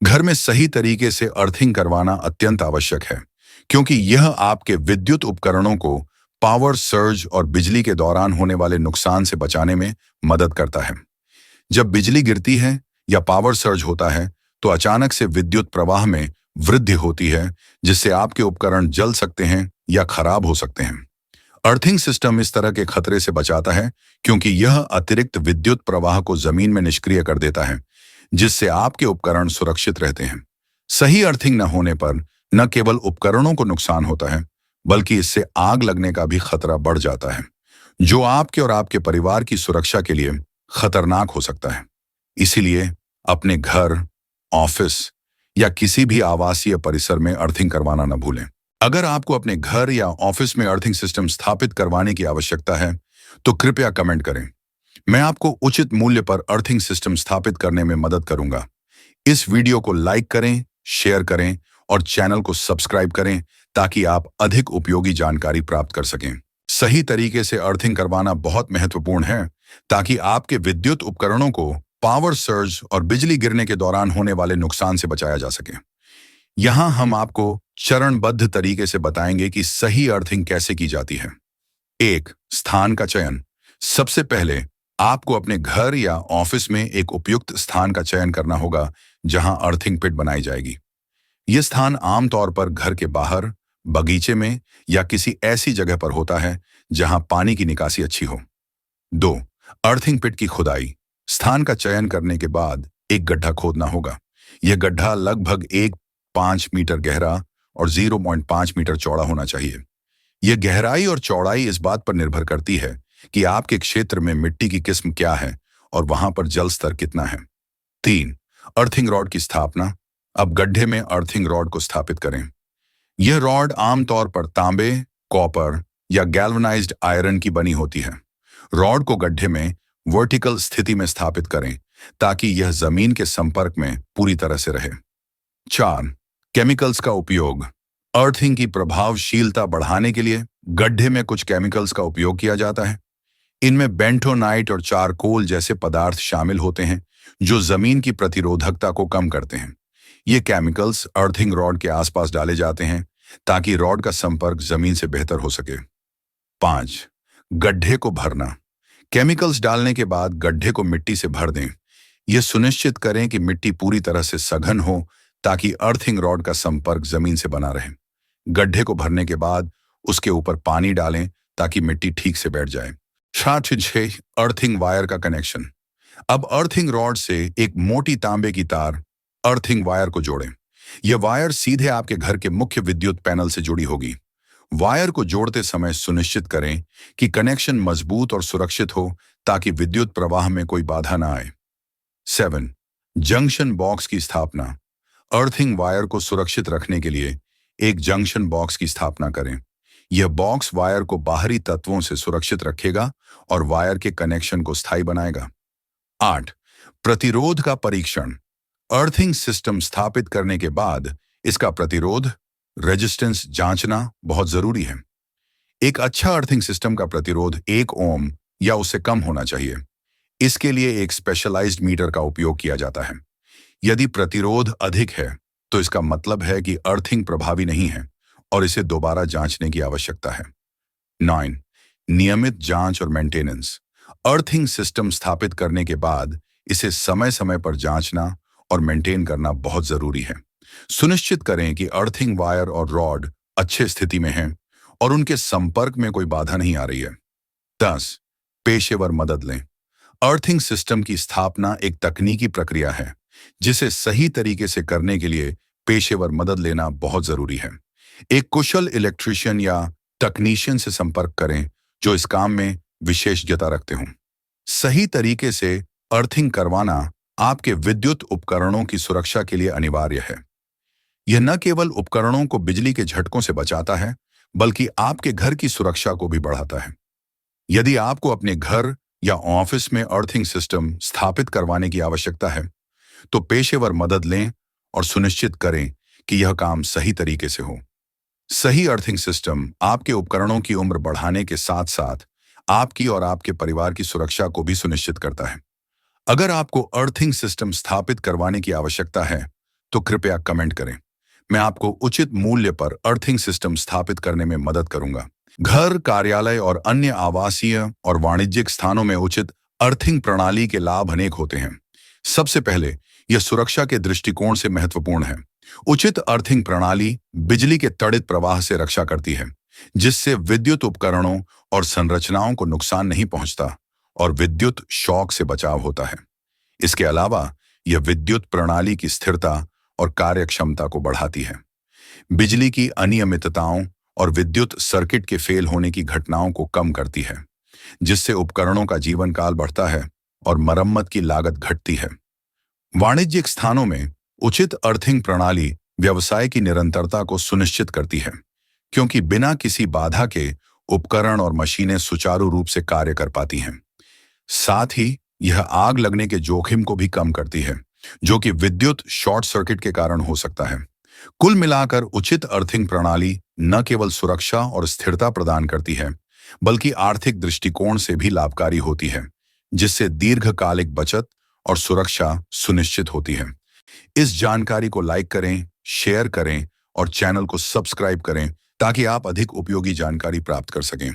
घर में सही तरीके से अर्थिंग करवाना अत्यंत आवश्यक है, क्योंकि यह आपके विद्युत उपकरणों को पावर सर्ज और बिजली के दौरान होने वाले नुकसान से बचाने में मदद करता है। जब बिजली गिरती है या पावर सर्ज होता है, तो अचानक से विद्युत प्रवाह में वृद्धि होती है, जिससे आपके उपकरण जल सकते हैं या खराब हो सकते हैं। अर्थिंग सिस्टम इस तरह के खतरे से बचाता है, क्योंकि यह अतिरिक्त विद्युत प्रवाह को जमीन में निष्क्रिय कर देता है, जिससे आपके उपकरण सुरक्षित रहते हैं। सही अर्थिंग न होने पर न केवल उपकरणों को नुकसान होता है, बल्कि इससे आग लगने का भी खतरा बढ़ जाता है, जो आपके और आपके परिवार की सुरक्षा के लिए खतरनाक हो सकता है। इसीलिए अपने घर, ऑफिस या किसी भी आवासीय परिसर में अर्थिंग करवाना न भूलें। अगर आपको अपने घर या ऑफिस में अर्थिंग सिस्टम स्थापित करवाने की आवश्यकता है, तो कृपया कमेंट करें। मैं आपको उचित मूल्य पर अर्थिंग सिस्टम स्थापित करने में मदद करूंगा। इस वीडियो को लाइक करें, शेयर करें और चैनल को सब्सक्राइब करें, ताकि आप अधिक उपयोगी जानकारी प्राप्त कर सकें। सही तरीके से अर्थिंग करवाना बहुत महत्वपूर्ण है, ताकि आपके विद्युत उपकरणों को पावर सर्ज और बिजली गिरने के दौरान होने वाले नुकसान से बचाया जा सके। यहाँ हम आपको चरणबद्ध तरीके से बताएंगे कि सही अर्थिंग कैसे की जाती है। 1. स्थान का चयन। सबसे पहले आपको अपने घर या ऑफिस में एक उपयुक्त स्थान का चयन करना होगा, जहां अर्थिंग पिट बनाई जाएगी। यह स्थान आमतौर पर घर के बाहर, बगीचे में या किसी ऐसी जगह पर होता है जहां पानी की निकासी अच्छी हो। 2. अर्थिंग पिट की खुदाई। स्थान का चयन करने के बाद एक गड्ढा खोदना होगा। यह गड्ढा लगभग 1.5 मीटर गहरा और 0.5 मीटर चौड़ा होना चाहिए। यह गहराई और चौड़ाई इस बात पर निर्भर करती है कि आपके क्षेत्र में मिट्टी की किस्म क्या है और वहां पर जल स्तर कितना है। 3. अर्थिंग रॉड की स्थापना। अब गड्ढे में अर्थिंग रॉड को स्थापित करें। यह रॉड आमतौर पर तांबे, कॉपर या गैल्वनाइज्ड आयरन की बनी होती है। रॉड को गड्ढे में वर्टिकल स्थिति में स्थापित करें, ताकि यह जमीन के संपर्क में पूरी तरह से रहे। 4. केमिकल्स का उपयोग। अर्थिंग की प्रभावशीलता बढ़ाने के लिए गड्ढे में कुछ केमिकल्स का उपयोग किया जाता है। इनमें बेंटोनाइट और चारकोल जैसे पदार्थ शामिल होते हैं, जो जमीन की प्रतिरोधकता को कम करते हैं। ये केमिकल्स अर्थिंग रॉड के आसपास डाले जाते हैं, ताकि रॉड का संपर्क जमीन से बेहतर हो सके। 5. गड्ढे को भरना। केमिकल्स डालने के बाद गड्ढे को मिट्टी से भर दें। यह सुनिश्चित करें कि मिट्टी पूरी तरह से सघन हो, ताकि अर्थिंग रॉड का संपर्क जमीन से बना रहे। गड्ढे को भरने के बाद उसके ऊपर पानी डालें, ताकि मिट्टी ठीक से बैठ जाए। 6. अर्थिंग वायर का कनेक्शन। अब अर्थिंग रॉड से एक मोटी तांबे की तार अर्थिंग वायर को जोड़ें। यह वायर सीधे आपके घर के मुख्य विद्युत पैनल से जुड़ी होगी। वायर को जोड़ते समय सुनिश्चित करें कि कनेक्शन मजबूत और सुरक्षित हो, ताकि विद्युत प्रवाह में कोई बाधा न आए। 7. जंक्शन बॉक्स की स्थापना। अर्थिंग वायर को सुरक्षित रखने के लिए एक जंक्शन बॉक्स की स्थापना करें। यह बॉक्स वायर को बाहरी तत्वों से सुरक्षित रखेगा और वायर के कनेक्शन को स्थायी बनाएगा। 8. प्रतिरोध का परीक्षण। अर्थिंग सिस्टम स्थापित करने के बाद इसका प्रतिरोध रेजिस्टेंस जांचना बहुत जरूरी है। एक अच्छा अर्थिंग सिस्टम का प्रतिरोध 1 ओम या उससे कम होना चाहिए। इसके लिए एक स्पेशलाइज्ड मीटर का उपयोग किया जाता है। यदि प्रतिरोध अधिक है, तो इसका मतलब है कि अर्थिंग प्रभावी नहीं है और इसे दोबारा जांचने की आवश्यकता है। 9. नियमित जांच और मेंटेनेंस। अर्थिंग सिस्टम स्थापित करने के बाद इसे समय समय पर जांचना और मेंटेन करना बहुत जरूरी है। सुनिश्चित करें कि अर्थिंग वायर और रॉड अच्छे स्थिति में हैं और उनके संपर्क में कोई बाधा नहीं आ रही है। 10. पेशेवर मदद लें। अर्थिंग सिस्टम की स्थापना एक तकनीकी प्रक्रिया है, जिसे सही तरीके से करने के लिए पेशेवर मदद लेना बहुत जरूरी है। एक कुशल इलेक्ट्रीशियन या टेक्नीशियन से संपर्क करें, जो इस काम में विशेषज्ञता रखते हों। सही तरीके से अर्थिंग करवाना आपके विद्युत उपकरणों की सुरक्षा के लिए अनिवार्य है। यह न केवल उपकरणों को बिजली के झटकों से बचाता है, बल्कि आपके घर की सुरक्षा को भी बढ़ाता है। यदि आपको अपने घर या ऑफिस में अर्थिंग सिस्टम स्थापित करवाने की आवश्यकता है, तो पेशेवर मदद लें और सुनिश्चित करें कि यह काम सही तरीके से हो। सही अर्थिंग सिस्टम आपके उपकरणों की उम्र बढ़ाने के साथ साथ आपकी और आपके परिवार की सुरक्षा को भी सुनिश्चित करता है। अगर आपको अर्थिंग सिस्टम स्थापित करवाने की आवश्यकता है, तो कृपया कमेंट करें। मैं आपको उचित मूल्य पर अर्थिंग सिस्टम स्थापित करने में मदद करूंगा। घर, कार्यालय और अन्य आवासीय और वाणिज्यिक स्थानों में उचित अर्थिंग प्रणाली के लाभ अनेक होते हैं। सबसे पहले, यह सुरक्षा के दृष्टिकोण से महत्वपूर्ण है। उचित अर्थिंग प्रणाली बिजली के त्वरित प्रवाह से रक्षा करती है, जिससे विद्युत उपकरणों और संरचनाओं को नुकसान नहीं पहुंचता और विद्युत शॉक से बचाव होता है। इसके अलावा यह विद्युत प्रणाली की स्थिरता और कार्यक्षमता को बढ़ाती है। बिजली की अनियमितताओं और विद्युत सर्किट के फेल होने की घटनाओं को कम करती है, जिससे उपकरणों का जीवन काल बढ़ता है और मरम्मत की लागत घटती है। वाणिज्यिक स्थानों में उचित अर्थिंग प्रणाली व्यवसाय की निरंतरता को सुनिश्चित करती है, क्योंकि बिना किसी बाधा के उपकरण और मशीनें सुचारू रूप से कार्य कर पाती हैं। साथ ही यह आग लगने के जोखिम को भी कम करती है, जो कि विद्युत शॉर्ट सर्किट के कारण हो सकता है। कुल मिलाकर उचित अर्थिंग प्रणाली न केवल सुरक्षा और स्थिरता प्रदान करती है, बल्कि आर्थिक दृष्टिकोण से भी लाभकारी होती है, जिससे दीर्घकालिक बचत और सुरक्षा सुनिश्चित होती है। इस जानकारी को लाइक करें, शेयर करें और चैनल को सब्सक्राइब करें ताकि आप अधिक उपयोगी जानकारी प्राप्त कर सकें।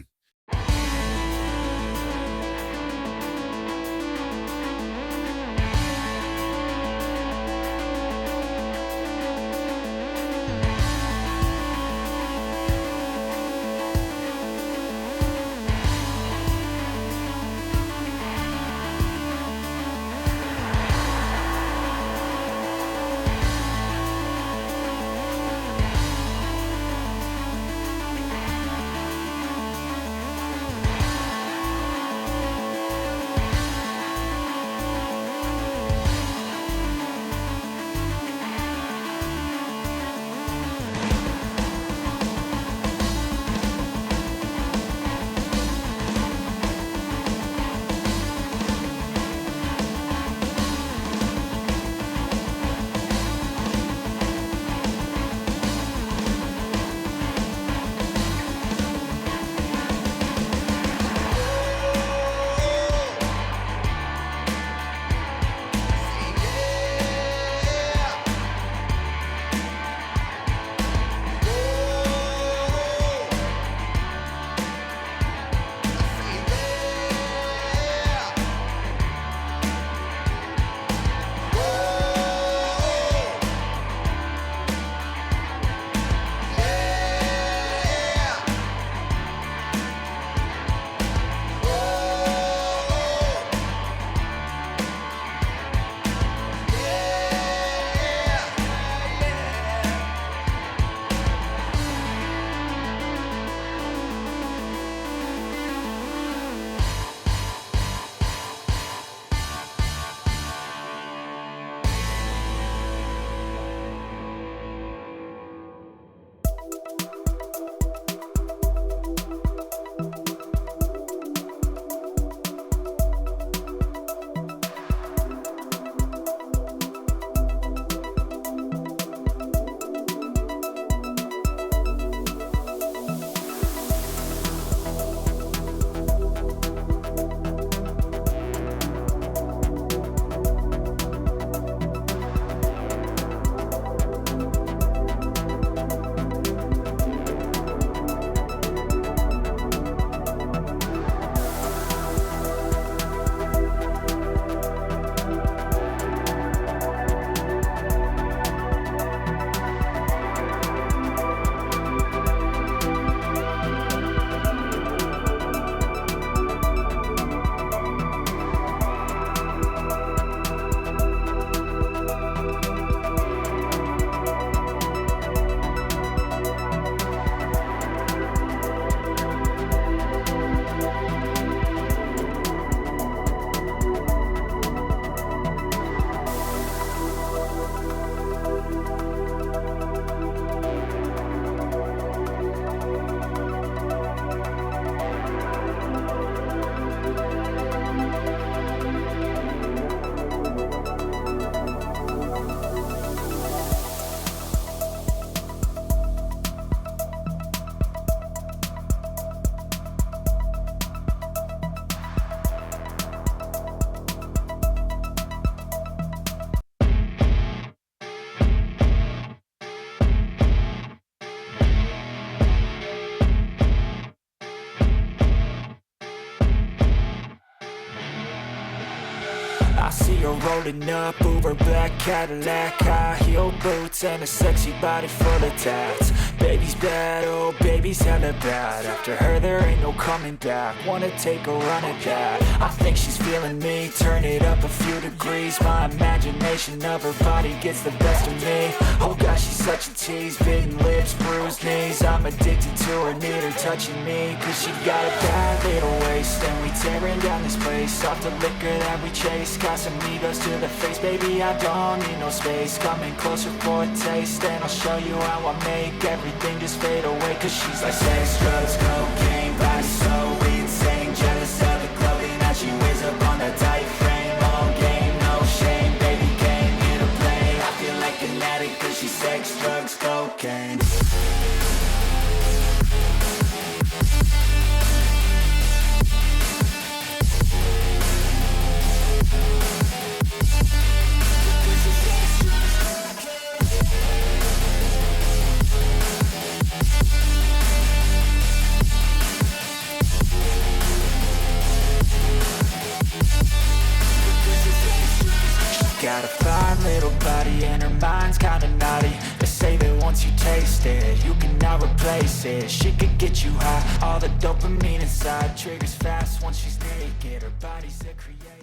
her rolling up, Uber black Cadillac, high heel boots and a sexy body full of tats. Baby's bad, oh baby's hella bad. After her there ain't no coming back. Wanna take a run at that. I think she's feeling me. Turn it up a few degrees. My imagination of her body gets the best of me. Oh gosh, she's such a tease. Bitten lips, bruised knees. I'm addicted to her, need her touching me. Cause she got a bad little waist, and we tearing down this place. Off the liquor that we chase. Got some egos to the face. Baby, I don't need no space. Coming closer for a taste, and I'll show you how I make everything just fade away. Cause she's like sex, drugs, cocaine, body so insane. Jealous of the clothing that she wears up on that tight frame. All game, no shame, baby came here to play. I feel like an addict cause she's sex, drugs, cocaine. Got a fine little body and her mind's kinda naughty. They say that once you taste it, you cannot replace it. She could get you high, all the dopamine inside triggers fast once she's naked. Her body's a creation.